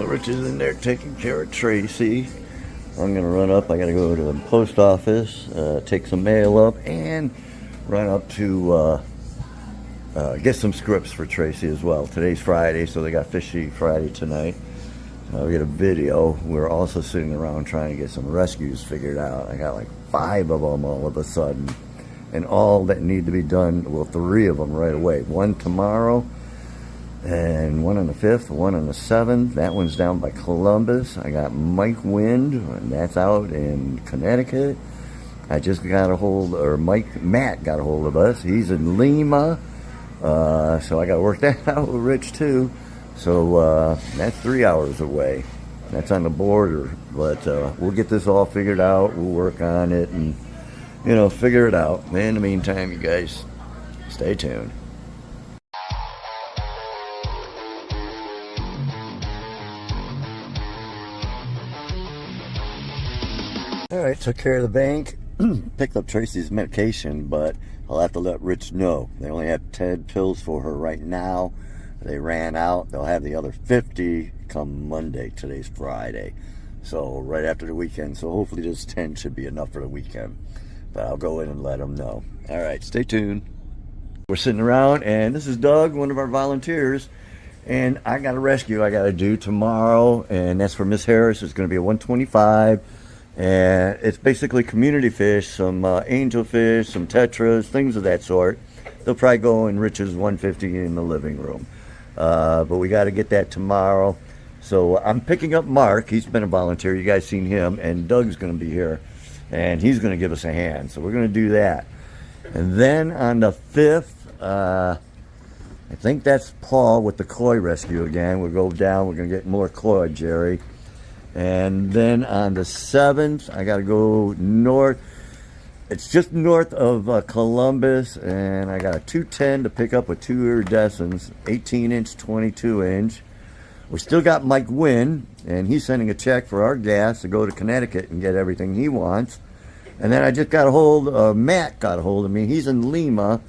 Rich is in there taking care of Tracy. I'm gonna run up. I gotta go to the post office, take some mail up, and run up to get some scripts for Tracy as well. Today's Friday, so they got Fishy Friday tonight. We get a video. We're also sitting around trying to get some rescues figured out. I got like 5 of them all of a sudden, and all that need to be done. Well, 3 of them right away. 1 tomorrow, and 1 on the 5th, 1 on the 7th. That one's down by Columbus. I got Mike Wind, and that's out in Connecticut. I just got a hold, or Matt got a hold of us. He's in Lima, so I got to work that out with Rich too. So that's 3 hours away. That's on the border, but we'll get this all figured out. We'll work on it and, you know, figure it out. In the meantime, you guys stay tuned. All right, took care of the bank. Picked up Tracy's medication, but I'll have to let Rich know. They only have 10 pills for her right now. They ran out. They'll have the other 50 come Monday. Today's Friday, so right after the weekend. So hopefully this 10 should be enough for the weekend. But I'll go in and let them know. All right, stay tuned. We're sitting around, and this is Doug, one of our volunteers. And I got a rescue I got to do tomorrow, and that's for Miss Harris. It's going to be a 125. And it's basically community fish, some angelfish, some tetras, things of that sort. They'll probably go in Rich's 150 in the living room. But we got to get that tomorrow. So I'm picking up Mark. He's been a volunteer. You guys seen him. And Doug's going to be here. And he's going to give us a hand. So we're going to do that. And then on the 5th, I think that's Paul with the koi rescue again. We'll go down. We're going to get more koi, Jerry. And then on the 7th, I got to go north. It's just north of Columbus, and I got a 210 to pick up with 2 iridescents, 18-inch, 22-inch. We still got Mike Wynn, and he's sending a check for our gas to go to Connecticut and get everything he wants. And then I just got a hold, Matt got a hold of me. He's in Lima,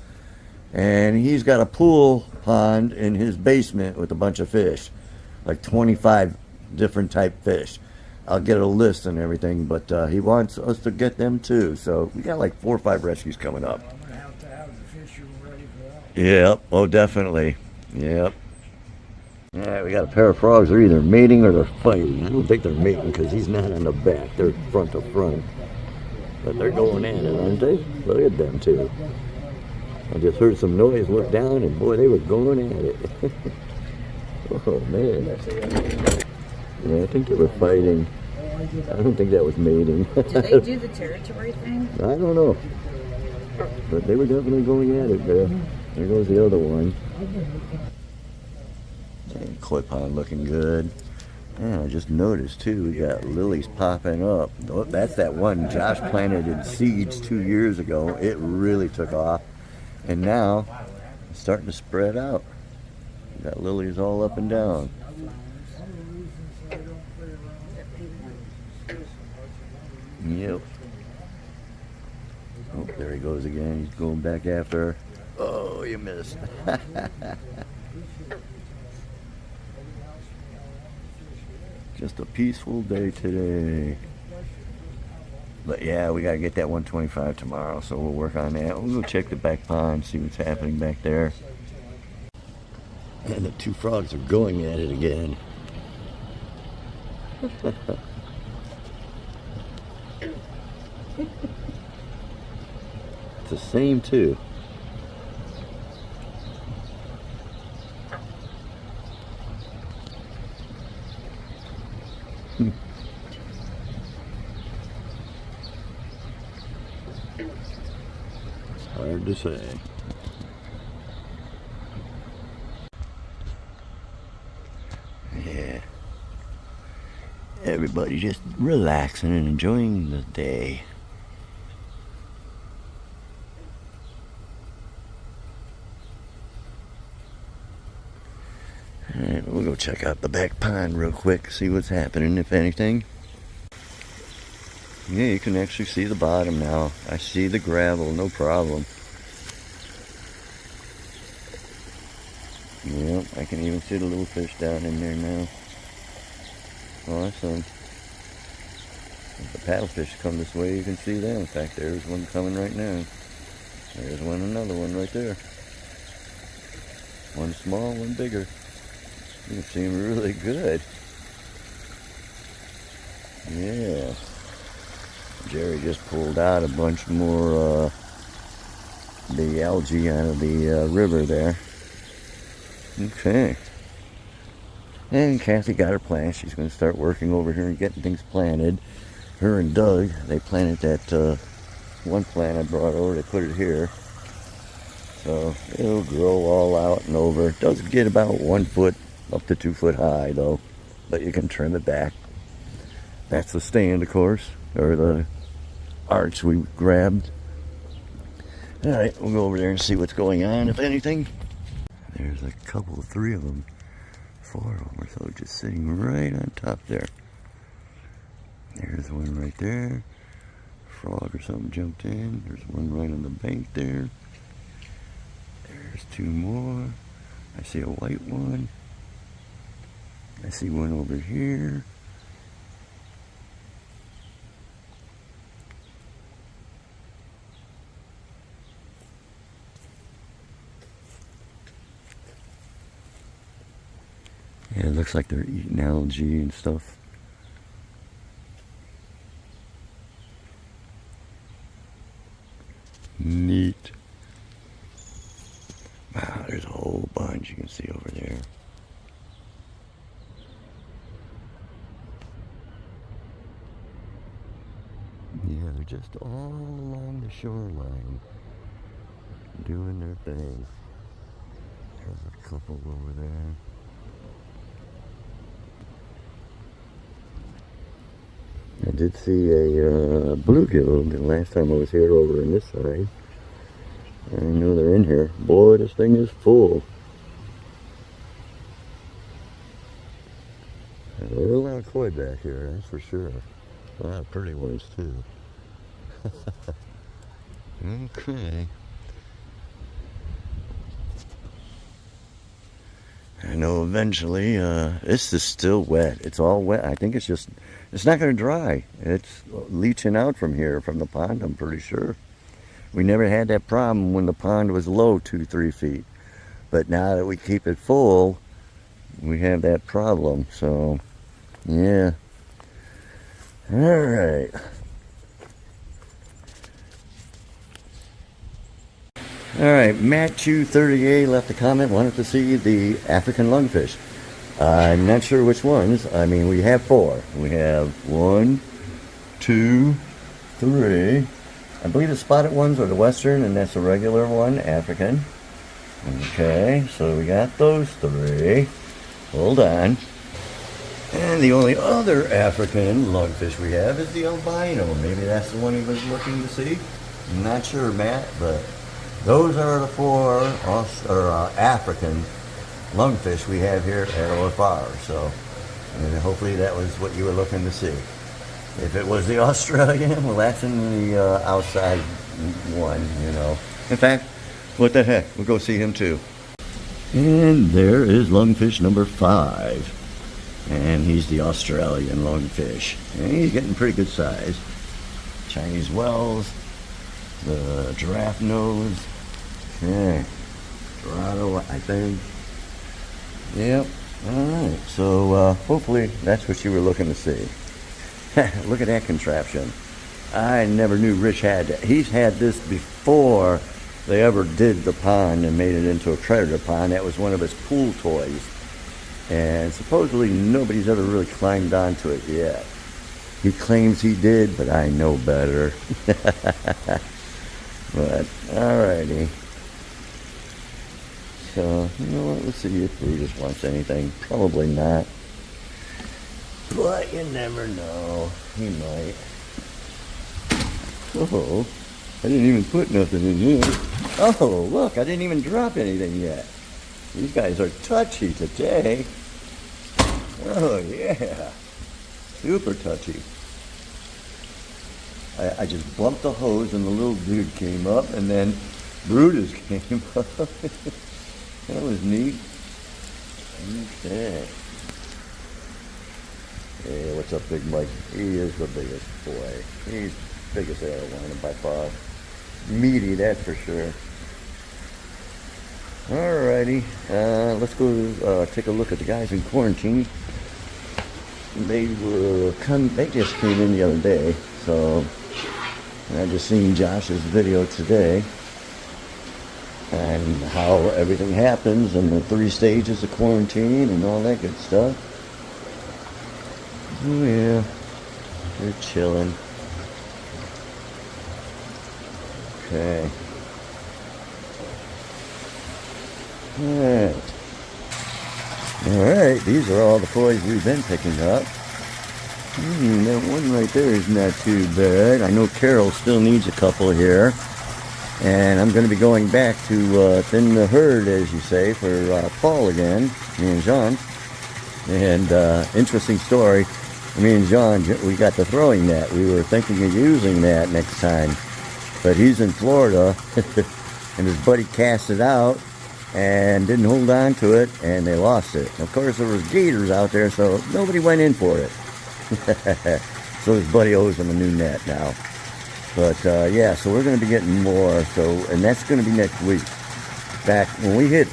and he's got a pool pond in his basement with a bunch of fish, like 25 different type fish. I'll get a list and everything, but he wants us to get them too. So we got like 4 or 5 rescues coming up. I'm gonna have to have the fish ready for that. Yep. Oh, definitely. Yep. Yeah, we got a pair of frogs. They're either mating or they're fighting. I don't think they're mating because he's not on the back. They're front to front. But they're going at it, aren't they? Look at them two. I just heard some noise, looked down, and boy, they were going at it. Oh, man. Yeah, I think they were fighting. I don't think that was mating. Do they do the territory thing? I don't know. But they were definitely going at it there. There goes the other one. And koi pond looking good. And I just noticed too, we got lilies popping up. That's that one Josh planted in seeds 2 years ago. It really took off. And now it's starting to spread out. We got lilies all up and down. Yep. Oh, there he goes again. He's going back after her. Oh, you missed. Just a peaceful day today. But yeah, we got to get that 125 tomorrow, so we'll work on that. We'll go check the back pond, see what's happening back there. And the 2 frogs are going at it again. It's the same too. It's hard to say. Yeah. Everybody just relaxing and enjoying the day. Alright, we'll go check out the back pond real quick, see what's happening, if anything. Yeah, you can actually see the bottom now. I see the gravel, no problem. Yep, I can even see the little fish down in there now. Awesome. If the paddlefish come this way, you can see them. In fact, there's one coming right now. There's one, another one right there. One small, one bigger. You can see them really good. Yeah. Jerry just pulled out a bunch more the algae out of the river there. Okay. And Kathy got her plan. She's going to start working over here and getting things planted. Her and Doug, they planted that one plant I brought over. They put it here. So it'll grow all out and over. It does get about 1 foot up to 2 foot high though. But you can trim it back. That's the stand, of course. Or the arch we grabbed. Alright, we'll go over there and see what's going on, if anything. There's a couple, 3 of them. 4 of them or so just sitting right on top there. There's one right there. Frog or something jumped in. There's one right on the bank there. There's 2 more. I see a white one. I see one over here. Yeah, it looks like they're eating algae and stuff. Neat. Wow, there's a whole bunch you can see over there. Yeah, they're just all along the shoreline doing their thing. There's a couple over there. I did see a bluegill the last time I was here over on this side. I know they're in here. Boy, this thing is full. There's a lot of koi back here, that's for sure. A lot of pretty ones too. Okay. I know eventually, this is still wet. It's all wet. I think it's not going to dry. It's leaching out from here, from the pond, I'm pretty sure. We never had that problem when the pond was low 2-3 feet. But now that we keep it full, we have that problem. So, yeah. All right. All right, Matthew38 left a comment, wanted to see the African lungfish. I'm not sure which ones. I mean, we have 4. We have 1, 2, 3. I believe the spotted ones are the western, and that's the regular one, African. Okay, so we got those 3. Hold on. And the only other African lungfish we have is the albino. Maybe that's the one he was looking to see. I'm not sure, Matt, but those are the 4 African lungfish we have here at OFR. So, and hopefully that was what you were looking to see. If it was the Australian, well, that's in the outside one, you know. In fact, what the heck, we'll go see him too. And there is lungfish number 5. And he's the Australian lungfish. And he's getting pretty good size. Chinese Wells, the giraffe nose. Okay. Dorado, I think. Yep. Alright. So hopefully that's what you were looking to see. Look at that contraption. I never knew Rich had that. He's had this before they ever did the pond and made it into a predator pond. That was one of his pool toys. And supposedly nobody's ever really climbed onto it yet. He claims he did, but I know better. But, alrighty. So, you know what, let's see if Brutus wants anything. Probably not. But you never know. He might. Oh, I didn't even put nothing in here. Oh, look, I didn't even drop anything yet. These guys are touchy today. Oh, yeah. Super touchy. I just bumped the hose and the little dude came up, and then Brutus came up. That was neat. Okay. Hey, what's up, Big Mike? He is the biggest boy. He's the biggest airliner by far. Meaty, that's for sure. Alrighty, let's go take a look at the guys in quarantine. They just came in the other day, so I just seen Josh's video today and how everything happens and the 3 stages of quarantine and all that good stuff. Oh yeah, they're chilling. Okay. Alright, these are all the toys we've been picking up. That one right there is not too bad. I know Carol still needs a couple here. And I'm going to be going back to thin the herd, as you say, for fall again, me and John. And interesting story, me and John, we got the throwing net. We were thinking of using that next time. But he's in Florida, and his buddy cast it out and didn't hold on to it, and they lost it. Of course, there was gators out there, so nobody went in for it. So his buddy owes him a new net now. But yeah, so we're going to be getting more. So, and that's going to be next week. Back when we hit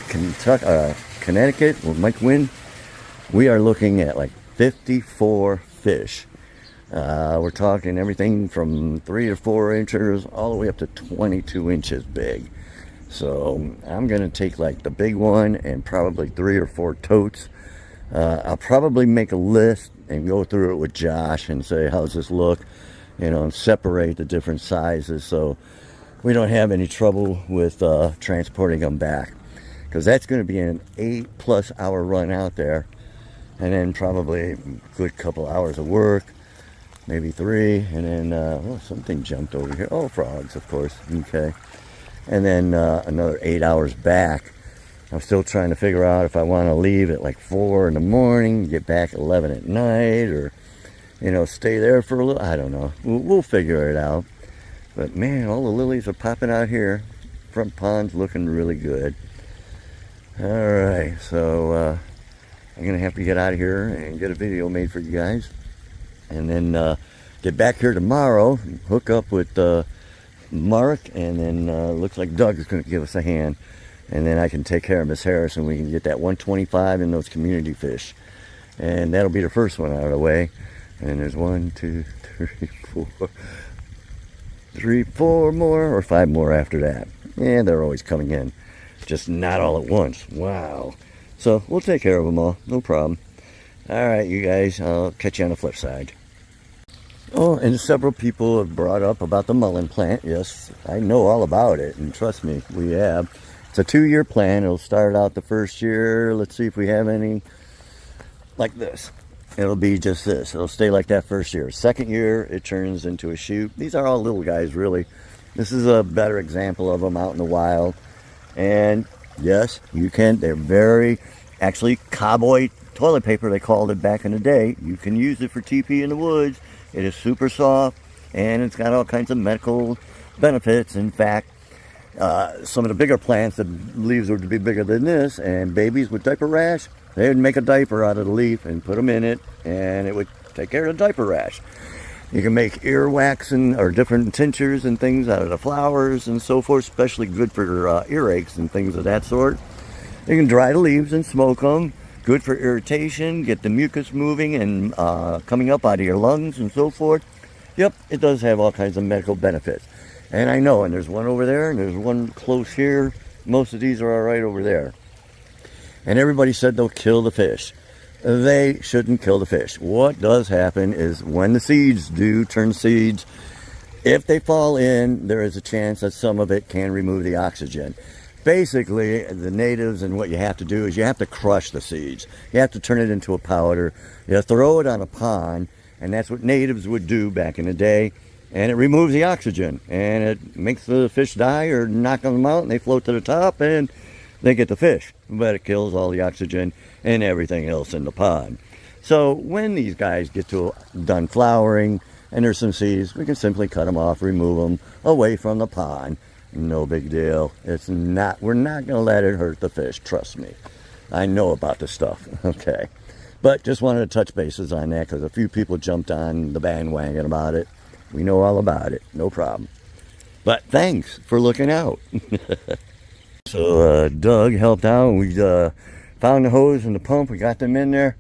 Connecticut with Mike Wynn, we are looking at like 54 fish. We're talking everything from 3 to 4 inches all the way up to 22 inches big. So I'm going to take like the big one and probably 3 or 4 totes. I'll probably make a list and go through it with Josh and say, how's this look? You know, and separate the different sizes so we don't have any trouble with transporting them back. Because that's going to be an 8+ hour run out there. And then probably a good couple hours of work. Maybe 3. And then, oh, something jumped over here. Oh, frogs, of course. Okay. And then another 8 hours back. I'm still trying to figure out if I want to leave at like 4 in the morning, get back at 11 at night, or, you know, stay there for a little. I don't know. We'll figure it out. But man, all the lilies are popping out here. Front pond's looking really good. All right, so I'm going to have to get out of here and get a video made for you guys. And then get back here tomorrow, hook up with Mark, and then looks like Doug is going to give us a hand. And then I can take care of Miss Harris and we can get that 125 in those community fish. And that'll be the first one out of the way. And there's 1, 2, 3, 4 more, or 5 more after that. Yeah, they're always coming in. Just not all at once. Wow. So we'll take care of them all. No problem. All right, you guys. I'll catch you on the flip side. Oh, and several people have brought up about the mullein plant. Yes, I know all about it. And trust me, we have. It's a 2-year plan. It'll start out the first year. Let's see if we have any like this. It'll be just this. It'll stay like that first year. Second year, it turns into a shoot. These are all little guys, really. This is a better example of them out in the wild. And yes, you can. They're very, actually, cowboy toilet paper, they called it back in the day. You can use it for TP in the woods. It is super soft, and it's got all kinds of medical benefits. In fact, some of the bigger plants, the leaves would be bigger than this, and babies with diaper rash, they would make a diaper out of the leaf and put them in it, and it would take care of the diaper rash. You can make ear waxing or different tinctures and things out of the flowers and so forth, especially good for earaches and things of that sort. You can dry the leaves and smoke them. Good for irritation, get the mucus moving and coming up out of your lungs and so forth. Yep, it does have all kinds of medical benefits. And I know, and there's one over there, and there's one close here. Most of these are all right over there. And everybody said they'll kill the fish. They shouldn't kill the fish. What does happen is when the seeds do turn seeds, if they fall in, there is a chance that some of it can remove the oxygen. Basically, the natives, and what you have to do is you have to crush the seeds. You have to turn it into a powder. You throw it on a pond, and that's what natives would do back in the day. And it removes the oxygen, and it makes the fish die or knock them out, and they float to the top, and they get the fish. But it kills all the oxygen and everything else in the pond. So when these guys get done flowering, and there's some seeds, we can simply cut them off, remove them away from the pond. No big deal. It's not, we're not going to let it hurt the fish. Trust me. I know about this stuff. Okay. But just wanted to touch bases on that because a few people jumped on the bandwagon about it. We know all about it. No problem. But thanks for looking out. So Doug helped out. We found the hose and the pump. We got them in there.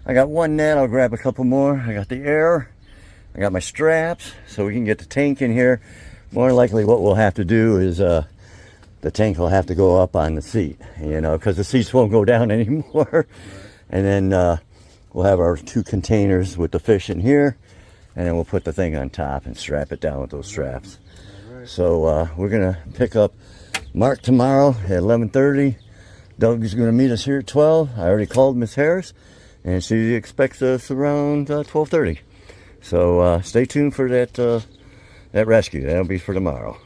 I got one net. I'll grab a couple more. I got the air. I got my straps so we can get the tank in here. More likely what we'll have to do is the tank will have to go up on the seat, you know, because the seats won't go down anymore. And then we'll have our 2 containers with the fish in here, and then we'll put the thing on top and strap it down with those straps. So we're going to pick up Mark tomorrow at 11:30. Doug is going to meet us here at 12. I already called Miss Harris, and she expects us around 12:30. So stay tuned for that rescue. That'll be for tomorrow.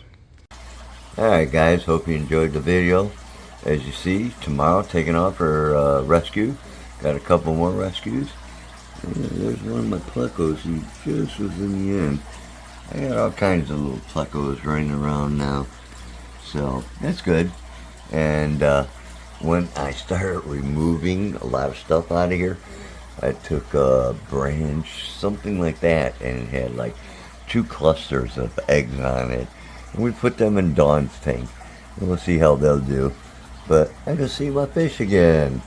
Alright guys, hope you enjoyed the video. As you see, tomorrow taking off for rescue. Got a couple more rescues. There's one of my plecos who just was in the end. I got all kinds of little plecos running around now. So that's good. And when I started removing a lot of stuff out of here, I took a branch, something like that, and it had like 2 clusters of eggs on it. And we put them in Dawn's tank. And we'll see how they'll do. But I can see my fish again.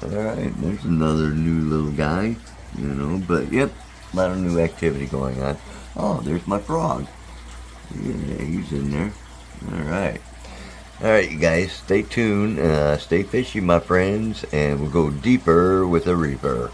Alright, there's another new little guy, you know, but yep, a lot of new activity going on. Oh, there's my frog. Yeah, he's in there. Alright. Alright, you guys, stay tuned, stay fishy, my friends, and we'll go deeper with a reaper.